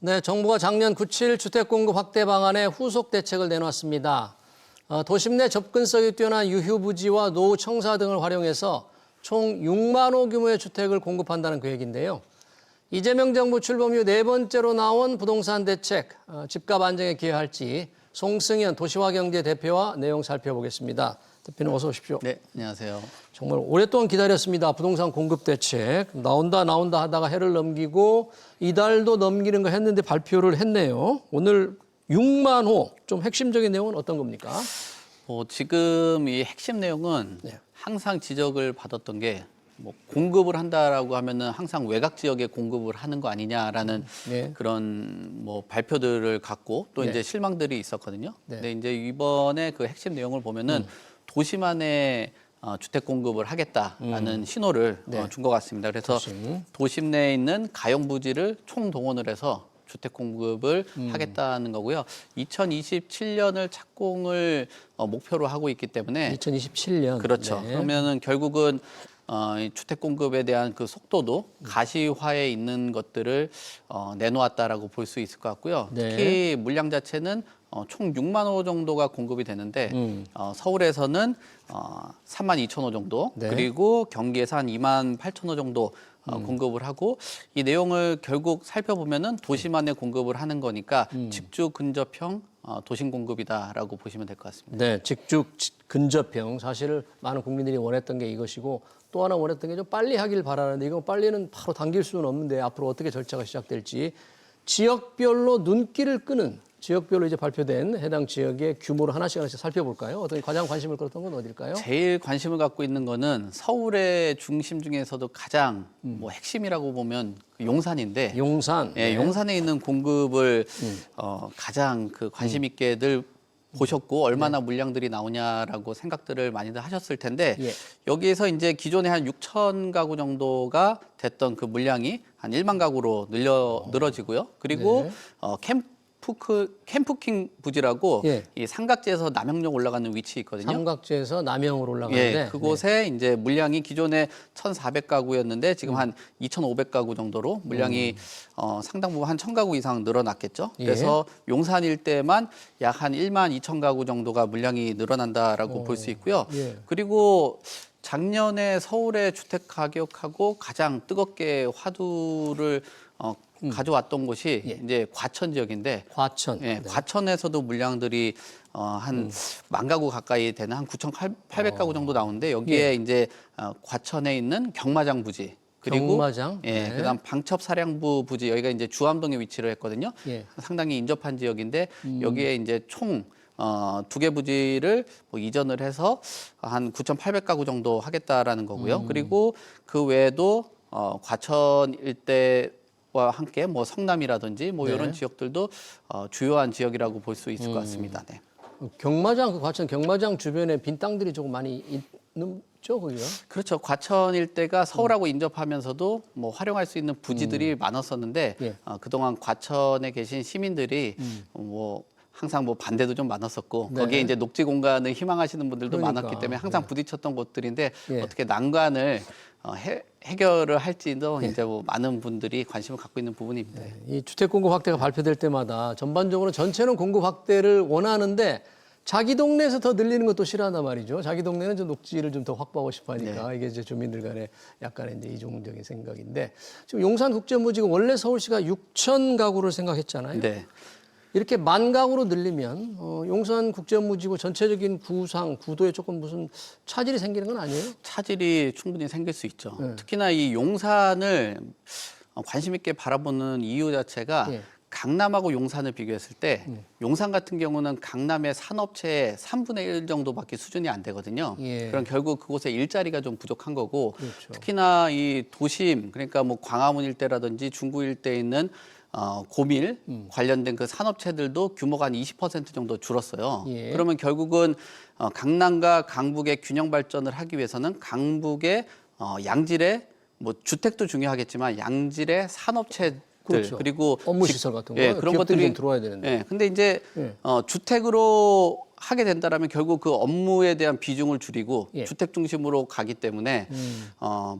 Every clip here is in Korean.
네, 정부가 작년 9.7 주택 공급 확대 방안에 후속 대책을 내놨습니다. 도심 내 접근성이 뛰어난 유휴부지와 노후 청사 등을 활용해서 총 6만 호 규모의 주택을 공급한다는 계획인데요. 이재명 정부 출범 이후 네 번째로 나온 부동산 대책, 집값 안정에 기여할지 송승현 도시화경제 대표와 내용 살펴보겠습니다. 대표님 어서 오십시오. 네, 안녕하세요. 정말 오랫동안 기다렸습니다. 부동산 공급 대책. 나온다 하다가 해를 넘기고 이달도 넘기는 거 했는데 발표를 했네요. 오늘 6만 호, 좀 핵심적인 내용은 어떤 겁니까? 지금 이 핵심 내용은 네. 항상 지적을 받았던 게 공급을 한다라고 하면은 항상 외곽 지역에 공급을 하는 거 아니냐라는 네. 그런 발표들을 갖고 또 네. 이제 실망들이 있었거든요. 네. 근데 이제 이번에 그 핵심 내용을 보면은 도심안에 주택 공급을 하겠다라는 신호를 네. 준 것 같습니다. 그래서 도심 내에 있는 가용 부지를 총동원을 해서 주택 공급을 하겠다는 거고요. 2027년을 착공을 목표로 하고 있기 때문에 2027년. 그렇죠. 네. 그러면은 결국은 이 주택 공급에 대한 그 속도도 가시화에 있는 것들을 내놓았다라고 볼 수 있을 것 같고요. 네. 특히 물량 자체는 총 6만 호 정도가 공급이 되는데 서울에서는 3만 2천 호 정도, 네. 그리고 경기에서 한 2만 8천 호 정도 공급을 하고, 이 내용을 결국 살펴보면은 도심안에 공급을 하는 거니까 직주 근접형 도심 공급이다라고 보시면 될 것 같습니다. 네, 직주 근접형. 사실 많은 국민들이 원했던 게 이것이고 또 하나 원했던 게 좀 빨리 하길 바라는데 이건 빨리는 바로 당길 수는 없는데 앞으로 어떻게 절차가 시작될지 지역별로 눈길을 끄는 지역별로 이제 발표된 해당 지역의 규모를 하나씩 살펴볼까요? 어떤 가장 관심을 끌었던 건 어딜까요? 제일 관심을 갖고 있는 거는 서울의 중심 중에서도 가장 핵심이라고 보면 그 용산인데, 용산. 예, 네. 용산에 있는 공급을 가장 그 관심 있게들 보셨고 얼마나 물량들이 나오냐라고 생각들을 많이들 하셨을 텐데, 예. 여기에서 이제 기존에 한 6천 가구 정도가 됐던 그 물량이 한 1만 가구로 늘어지고요. 그리고 네. 캠프킹 부지라고 예. 이 삼각지에서 남영역 올라가는 위치 있거든요. 삼각지에서 남영으로 올라가는데 예, 그곳에 이제 물량이 기존에 1,400가구였는데 지금 한 2,500가구 정도로 물량이 상당 부분 한 1,000가구 이상 늘어났겠죠. 예. 그래서 용산 일대만 약 한 1만 2천 가구 정도가 물량이 늘어난다라고 볼 수 있고요. 예. 그리고 작년에 서울의 주택 가격하고 가장 뜨겁게 화두를 가져왔던 곳이 예. 이제 과천 지역인데, 과천. 예, 네. 과천에서도 물량들이 한 1만 가구 가까이 되는 한 9,800가구 정도 나오는데, 여기에 이제 과천에 있는 경마장 부지, 그리고 경마장? 예, 네. 그다음 방첩사령부 부지, 여기가 이제 주암동에 위치를 했거든요. 예. 상당히 인접한 지역인데 여기에 이제 총 두 개 부지를 이전을 해서 한 9,800가구 정도 하겠다라는 거고요. 그리고 그 외에도 과천 일대와 함께 성남이라든지 네. 이런 지역들도 주요한 지역이라고 볼 수 있을 것 같습니다. 네. 경마장, 그 과천 경마장 주변에 빈 땅들이 조금 많이 있죠, 거기요? 그렇죠. 과천 일대가 서울하고 인접하면서도 활용할 수 있는 부지들이 많았었는데, 예. 그동안 과천에 계신 시민들이 항상 반대도 좀 많았었고, 네. 거기에 이제 녹지 공간을 희망하시는 분들도 그러니까. 많았기 때문에 항상 부딪혔던 곳들인데, 예. 어떻게 난관을 해결을 할지도 이제 많은 분들이 관심을 갖고 있는 부분입니다. 이 주택 공급 확대가 발표될 때마다 전반적으로 전체는 공급 확대를 원하는데 자기 동네에서 더 늘리는 것도 싫어한단 말이죠. 자기 동네는 좀 녹지를 좀 더 확보하고 싶어 하니까 이게 이제 주민들 간에 약간의 이제 이중적인 생각인데, 지금 용산 국제부지가 원래 서울시가 6천 가구를 생각했잖아요. 네. 이렇게 10,000 가구로 늘리면 용산 국제무지구 전체적인 구도에 조금 무슨 차질이 생기는 건 아니에요? 차질이 충분히 생길 수 있죠. 특히나 이 용산을 관심 있게 바라보는 이유 자체가 예. 강남하고 용산을 비교했을 때 용산 같은 경우는 강남의 산업체의 3분의 1 정도밖에 수준이 안 되거든요. 예. 그럼 결국 그곳에 일자리가 좀 부족한 거고, 그렇죠. 특히나 이 도심, 그러니까 광화문 일대라든지 중구 일대에 있는 고밀 관련된 그 산업체들도 규모가 한 20% 정도 줄었어요. 예. 그러면 결국은 강남과 강북의 균형 발전을 하기 위해서는 강북의 양질의 주택도 중요하겠지만 양질의 산업체들, 그렇죠. 그리고 업무 시설 같은 거, 그런 기업들이 것들이 좀 들어와야 되는데. 예, 근데 이제 예. 주택으로 하게 된다라면 결국 그 업무에 대한 비중을 줄이고 예. 주택 중심으로 가기 때문에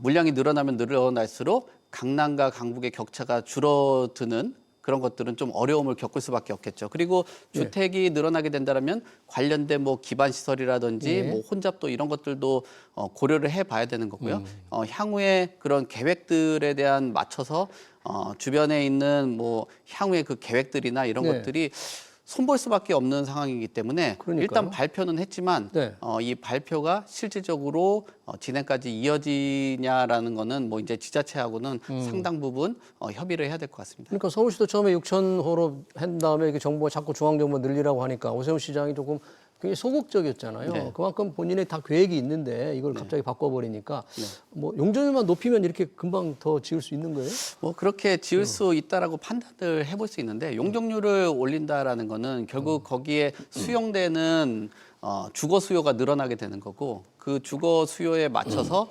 물량이 늘어나면 늘어날수록 강남과 강북의 격차가 줄어드는 그런 것들은 좀 어려움을 겪을 수밖에 없겠죠. 그리고 주택이 늘어나게 된다면 관련된 뭐 기반 시설이라든지 뭐 혼잡도 이런 것들도 고려를 해봐야 되는 거고요. 향후에 그런 계획들에 대한 맞춰서 주변에 있는 뭐 향후에 그 계획들이나 이런 것들이 손볼 수밖에 없는 상황이기 때문에 그러니까요. 일단 발표는 했지만 네. 이 발표가 실질적으로 진행까지 이어지냐라는 거는 뭐 이제 지자체하고는 상당 부분 협의를 해야 될 것 같습니다. 그러니까 서울시도 처음에 6,000호로 한 다음에 이렇게 정부가 자꾸 중앙정부 늘리라고 하니까 오세훈 시장이 조금 굉장히 소극적이었잖아요. 네. 그만큼 본인의 다 계획이 있는데 이걸 갑자기 바꿔버리니까 뭐 용적률만 높이면 이렇게 금방 더 지을 수 있는 거예요? 뭐 그렇게 지을 수 있다라고 판단을 해볼 수 있는데 용적률을 올린다라는 거는 결국 거기에 수용되는 주거 수요가 늘어나게 되는 거고 그 주거 수요에 맞춰서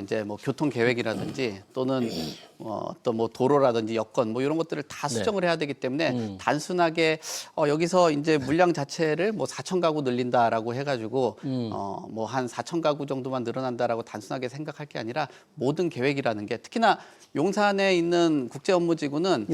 이제 뭐 교통 계획이라든지 또는 어떤 뭐 도로라든지 여건 뭐 이런 것들을 다 수정을 해야 되기 때문에 단순하게 여기서 이제 물량 자체를 뭐 4천 가구 늘린다라고 해가지고 뭐 한 4천 가구 정도만 늘어난다라고 단순하게 생각할 게 아니라 모든 계획이라는 게 특히나 용산에 있는 국제업무지구는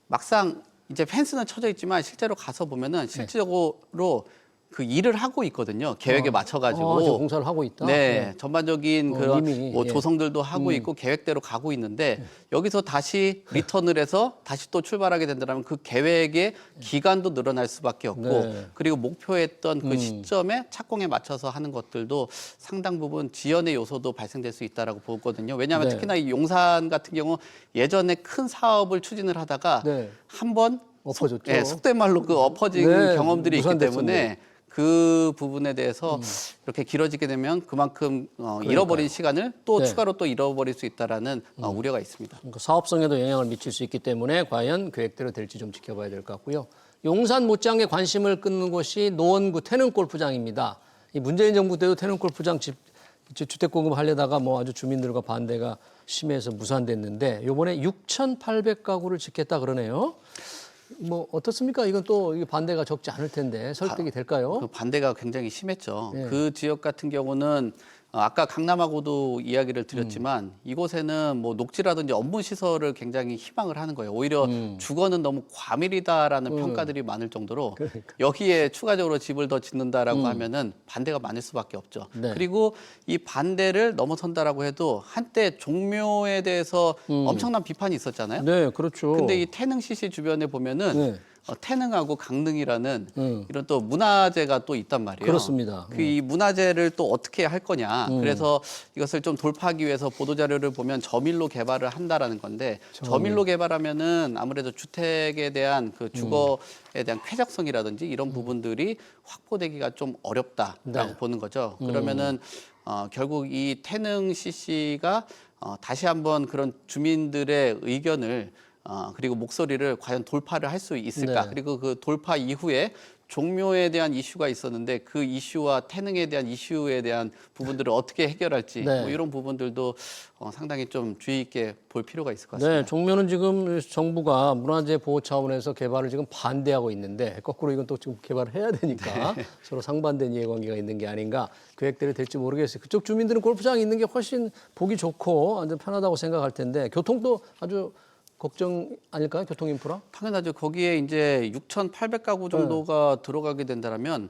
막상 이제 펜스는 쳐져 있지만 실제로 가서 보면은 실질적으로 그 일을 하고 있거든요. 계획에 맞춰가지고. 지금 공사를 하고 있다. 네, 전반적인 그런 이미, 뭐 조성들도 하고 있고 계획대로 가고 있는데 여기서 다시 리턴을 해서 다시 또 출발하게 된다면 그 계획의 기간도 늘어날 수밖에 없고 그리고 목표했던 그 시점에 착공에 맞춰서 하는 것들도 상당 부분 지연의 요소도 발생될 수 있다라고 보거든요. 왜냐하면 특히나 이 용산 같은 경우 예전에 큰 사업을 추진을 하다가 한번 엎어졌죠. 속된 말로 그 엎어진 경험들이 있기 때문에 그 부분에 대해서 이렇게 길어지게 되면 그만큼 잃어버린 시간을 또 추가로 또 잃어버릴 수 있다라는 우려가 있습니다. 그러니까 사업성에도 영향을 미칠 수 있기 때문에 과연 계획대로 될지 좀 지켜봐야 될 것 같고요. 용산 못지않게 관심을 끄는 곳이 노원구 태릉골프장입니다. 이 문재인 정부 때도 태릉골프장 주택 공급하려다가 뭐 아주 주민들과 반대가 심해서 무산됐는데 이번에 6,800가구를 짓겠다 그러네요. 뭐 어떻습니까? 이건 또 반대가 적지 않을 텐데 설득이 될까요? 그 반대가 굉장히 심했죠. 그 지역 같은 경우는 아까 강남하고도 이야기를 드렸지만 이곳에는 뭐 녹지라든지 업무 시설을 굉장히 희망을 하는 거예요. 오히려 주거는 너무 과밀이다라는 평가들이 많을 정도로 여기에 추가적으로 집을 더 짓는다라고 하면은 반대가 많을 수밖에 없죠. 그리고 이 반대를 넘어선다라고 해도 한때 종묘에 대해서 엄청난 비판이 있었잖아요. 네, 그렇죠. 근데 이 태릉시시 주변에 보면은 태릉하고 강릉이라는 이런 또 문화재가 또 있단 말이에요. 그렇습니다. 그 이 문화재를 또 어떻게 할 거냐. 그래서 이것을 좀 돌파하기 위해서 보도자료를 보면 저밀로 개발을 한다라는 건데 저밀로 개발하면은 아무래도 주택에 대한 그 주거에 대한 쾌적성이라든지 이런 부분들이 확보되기가 좀 어렵다라고 보는 거죠. 그러면은 결국 이 태릉시시가 다시 한번 그런 주민들의 의견을 그리고 목소리를 과연 돌파를 할 수 있을까? 그리고 그 돌파 이후에 종묘에 대한 이슈가 있었는데 그 이슈와 태릉에 대한 이슈에 대한 부분들을 어떻게 해결할지 뭐 이런 부분들도 상당히 좀 주의 있게 볼 필요가 있을 것 같습니다. 네, 종묘는 지금 정부가 문화재 보호 차원에서 개발을 지금 반대하고 있는데 거꾸로 이건 또 지금 개발을 해야 되니까 서로 상반된 이해관계가 있는 게 아닌가 계획대로 될지 모르겠어요. 그쪽 주민들은 골프장이 있는 게 훨씬 보기 좋고 완전 편하다고 생각할 텐데 교통도 아주 걱정 아닐까요? 교통 인프라? 당연하죠. 거기에 이제 6,800가구 정도가 들어가게 된다면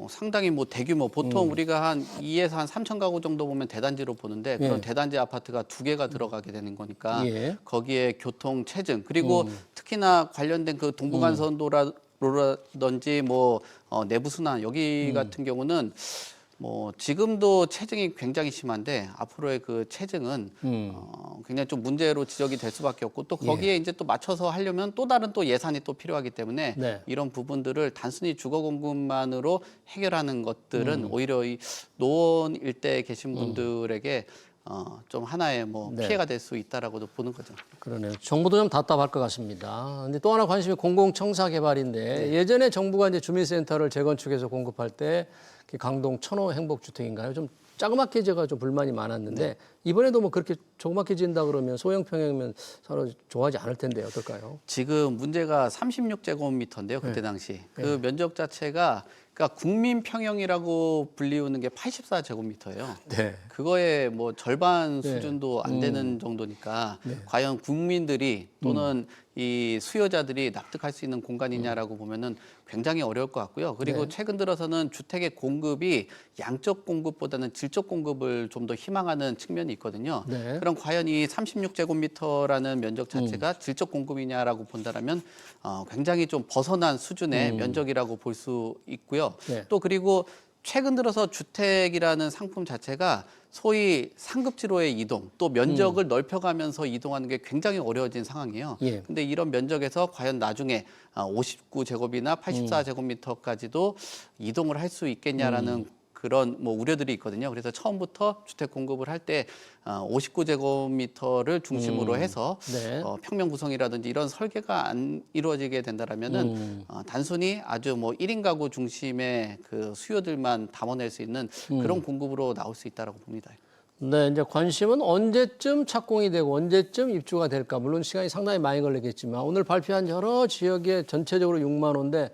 상당히 뭐 대규모 보통 우리가 한 2에서 한 3,000가구 정도 보면 대단지로 보는데 그런 대단지 아파트가 2개가 들어가게 되는 거니까 거기에 교통 체증 그리고 특히나 관련된 그 동부간선도라든지 뭐 내부 순환 여기 같은 경우는 뭐 지금도 체증이 굉장히 심한데 앞으로의 그 체증은 굉장히 좀 문제로 지적이 될 수밖에 없고 또 거기에 이제 또 맞춰서 하려면 또 다른 또 예산이 또 필요하기 때문에 이런 부분들을 단순히 주거 공급만으로 해결하는 것들은 오히려 이 노원 일대에 계신 분들에게 좀 하나의 뭐 피해가 될 수 있다라고도 보는 거죠. 그러네요. 정부도 좀 답답할 것 같습니다. 근데 또 하나 관심이 공공청사 개발인데 예전에 정부가 이제 주민센터를 재건축해서 공급할 때 강동 천호 행복주택인가요? 좀 자그맣게 제가 좀 불만이 많았는데 이번에도 뭐 그렇게 조그맣게 지은다 그러면 소형 평형이면 서로 좋아하지 않을 텐데 어떨까요? 지금 문제가 36제곱미터인데요. 그때 당시 그 면적 자체가 그러니까 국민 평형이라고 불리우는 게 84제곱미터예요. 그거에 뭐 절반 수준도 안 되는 정도니까 과연 국민들이 또는 이 수요자들이 납득할 수 있는 공간이냐라고 보면은 굉장히 어려울 것 같고요. 그리고 네. 최근 들어서는 주택의 공급이 양적 공급보다는 질적 공급을 좀 더 희망하는 측면이 있거든요. 네. 그럼 과연 이 36제곱미터라는 면적 자체가 질적 공급이냐라고 본다라면 굉장히 좀 벗어난 수준의 면적이라고 볼 수 있고요. 네. 또 그리고 최근 들어서 주택이라는 상품 자체가 소위 상급지로의 이동, 또 면적을 넓혀가면서 이동하는 게 굉장히 어려워진 상황이에요. 예. 근데 이런 면적에서 과연 나중에 59제곱이나 84제곱미터까지도 이동을 할 수 있겠냐라는 그런 뭐 우려들이 있거든요. 그래서 처음부터 주택 공급을 할 때 59제곱미터를 중심으로 해서 네. 평면 구성이라든지 이런 설계가 안 이루어지게 된다라면은 단순히 아주 뭐 1인 가구 중심의 그 수요들만 담아낼 수 있는 그런 공급으로 나올 수 있다라고 봅니다. 네, 이제 관심은 언제쯤 착공이 되고 언제쯤 입주가 될까. 물론 시간이 상당히 많이 걸리겠지만 오늘 발표한 여러 지역에 전체적으로 6만 호인데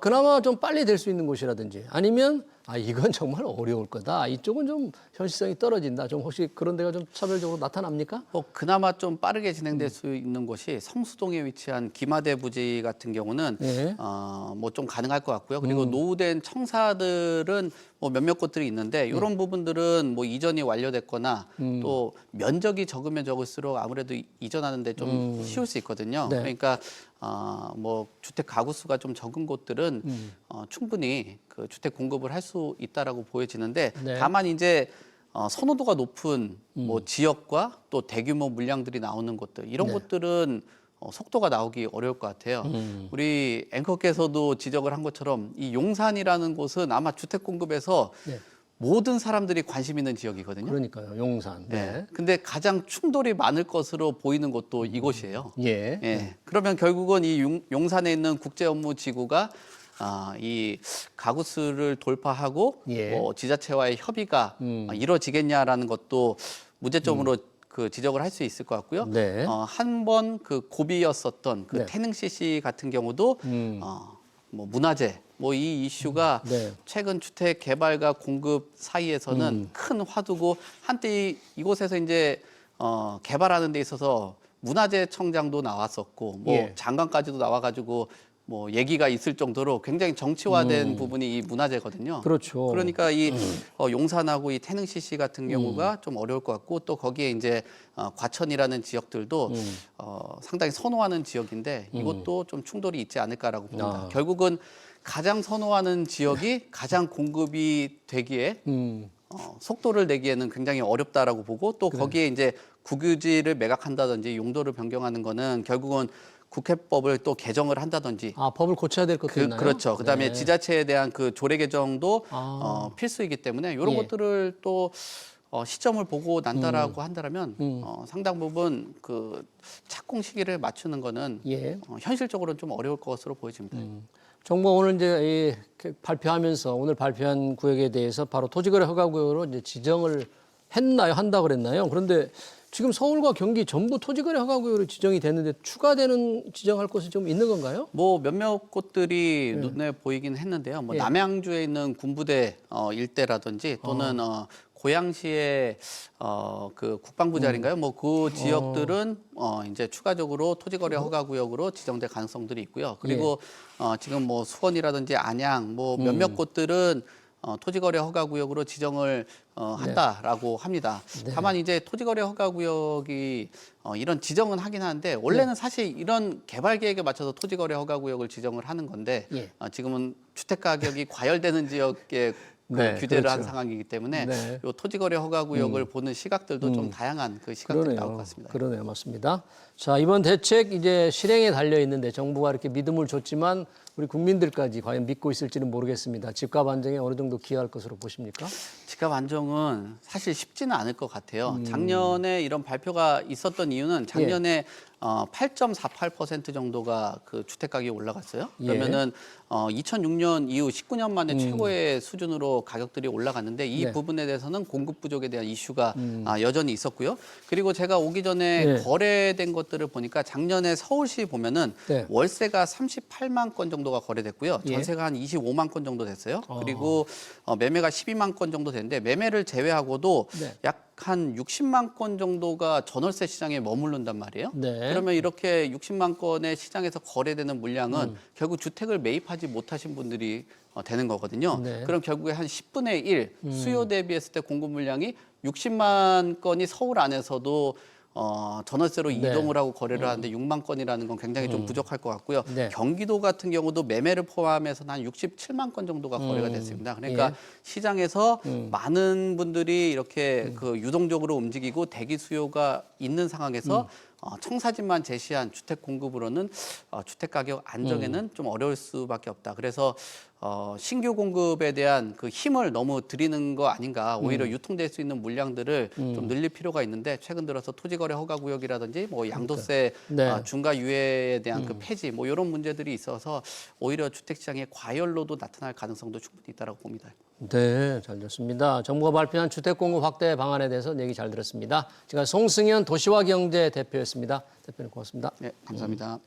그나마 좀 빨리 될 수 있는 곳이라든지 아니면 이건 정말 어려울 거다. 이쪽은 좀 현실성이 떨어진다. 좀 혹시 그런 데가 좀 차별적으로 나타납니까? 그나마 좀 빠르게 진행될 수 있는 곳이 성수동에 위치한 기마대 부지 같은 경우는 네. 뭐 좀 가능할 것 같고요. 그리고 노후된 청사들은 뭐 몇몇 곳들이 있는데 이런 부분들은 뭐 이전이 완료됐거나 또 면적이 적으면 적을수록 아무래도 이전하는데 좀 쉬울 수 있거든요. 네. 그러니까 뭐 주택 가구 수가 좀 적은 곳들은 충분히 그 주택 공급을 할 수 있다라고 보여지는데 네. 다만 이제 선호도가 높은 뭐 지역과 또 대규모 물량들이 나오는 곳들 이런 네. 곳들은 속도가 나오기 어려울 것 같아요. 우리 앵커께서도 지적을 한 것처럼 이 용산이라는 곳은 아마 주택 공급에서 네. 모든 사람들이 관심 있는 지역이거든요. 그러니까요. 용산. 네. 네. 근데 가장 충돌이 많을 것으로 보이는 곳도 이곳이에요. 예. 예. 그러면 결국은 이 용산에 있는 국제업무지구가 이 가구 수를 돌파하고 예. 뭐 지자체와의 협의가 이루어지겠냐라는 것도 문제점으로 그 지적을 할 수 있을 것 같고요. 네. 한 번 그 고비였었던 그 네. 태릉 CC 같은 경우도 뭐 문화재 뭐 이 이슈가 네. 최근 주택 개발과 공급 사이에서는 큰 화두고 한때 이곳에서 이제 개발하는 데 있어서 문화재청장도 나왔었고 뭐 예. 장관까지도 나와가지고 뭐 얘기가 있을 정도로 굉장히 정치화된 부분이 이 문화재거든요. 그렇죠. 그러니까 이 용산하고 이 태릉 CC 같은 경우가 좀 어려울 것 같고 또 거기에 이제 과천이라는 지역들도 상당히 선호하는 지역인데 이것도 좀 충돌이 있지 않을까라고 봅니다. 결국은 가장 선호하는 지역이 가장 공급이 되기에 속도를 내기에는 굉장히 어렵다라고 보고 또 거기에 이제 국유지를 매각한다든지 용도를 변경하는 거는 결국은 국회법을 또 개정을 한다든지 법을 고쳐야 될 것도 있나요? 그렇죠. 그다음에 네. 지자체에 대한 그 조례 개정도 필수이기 때문에 이런 예. 것들을 또 시점을 보고 난다라고 한다면 상당 부분 그 착공 시기를 맞추는 거는 예. 현실적으로는 좀 어려울 것으로 보여집니다. 정부가 오늘 이제 발표하면서 오늘 발표한 구역에 대해서 바로 토지거래 허가구역으로 이제 지정을 했나요? 한다고 그랬나요? 그런데 지금 서울과 경기 전부 토지거래 허가구역으로 지정이 됐는데 추가되는 지정할 곳이 좀 있는 건가요? 뭐 몇몇 곳들이 눈에 보이긴 했는데요. 뭐 예. 남양주에 있는 군부대 일대라든지 또는 고양시의 그 국방부 자리인가요? 뭐 그 지역들은 이제 추가적으로 토지거래 허가구역으로 지정될 가능성들이 있고요. 그리고 지금 뭐 수원이라든지 안양 뭐 몇몇 곳들은 토지거래 허가구역으로 지정을 한다라고 합니다. 다만 이제 토지거래 허가구역이 이런 지정은 하긴 하는데 원래는 사실 이런 개발 계획에 맞춰서 토지거래 허가구역을 지정을 하는 건데 예. 지금은 주택 가격이 과열되는 지역에 그 네, 규제를 한 그렇죠. 상황이기 때문에 네. 요 토지거래 허가구역을 보는 시각들도 좀 다양한 그 시각들이 나올 것 같습니다. 그러네요. 맞습니다. 자, 이번 대책 이제 실행에 달려 있는데 정부가 이렇게 믿음을 줬지만 우리 국민들까지 과연 믿고 있을지는 모르겠습니다. 집값 안정에 어느 정도 기여할 것으로 보십니까? 집값 안정은 사실 쉽지는 않을 것 같아요. 작년에 이런 발표가 있었던 이유는 작년에 8.48% 정도가 그 주택 가격이 올라갔어요. 그러면은 2006년 이후 19년 만에 최고의 수준으로 가격들이 올라갔는데 이 네. 부분에 대해서는 공급 부족에 대한 이슈가 여전히 있었고요. 그리고 제가 오기 전에 네. 거래된 것들 것들을 보니까 작년에 서울시 보면은 네. 월세가 38만 건 정도가 거래됐고요. 예. 전세가 한 25만 건 정도 됐어요. 그리고 매매가 12만 건 정도 됐는데 매매를 제외하고도 네. 약 한 60만 건 정도가 전월세 시장에 머무른단 말이에요. 네. 그러면 이렇게 60만 건의 시장에서 거래되는 물량은 결국 주택을 매입하지 못하신 분들이 되는 거거든요. 네. 그럼 결국에 한 10분의 1 수요 대비했을 때 공급 물량이 60만 건이 서울 안에서도 전월세로 네. 이동을 하고 거래를 하는데 6만 건이라는 건 굉장히 좀 부족할 것 같고요. 네. 경기도 같은 경우도 매매를 포함해서 한 67만 건 정도가 거래가 됐습니다. 그러니까 예. 시장에서 많은 분들이 이렇게 그 유동적으로 움직이고 대기 수요가 있는 상황에서 청사진만 제시한 주택 공급으로는 주택 가격 안정에는 좀 어려울 수밖에 없다. 그래서 신규 공급에 대한 그 힘을 너무 들이는 거 아닌가. 오히려 유통될 수 있는 물량들을 좀 늘릴 필요가 있는데 최근 들어서 토지거래 허가구역이라든지 뭐 양도세 네. 중과 유예에 대한 그 폐지 뭐 이런 문제들이 있어서 오히려 주택시장의 과열로도 나타날 가능성도 충분히 있다고 봅니다. 네, 잘 들었습니다. 정부가 발표한 주택 공급 확대 방안에 대해서 얘기 잘 들었습니다. 지금 송승현 도시화경제 대표였습니다. 대표님 고맙습니다. 네, 감사합니다.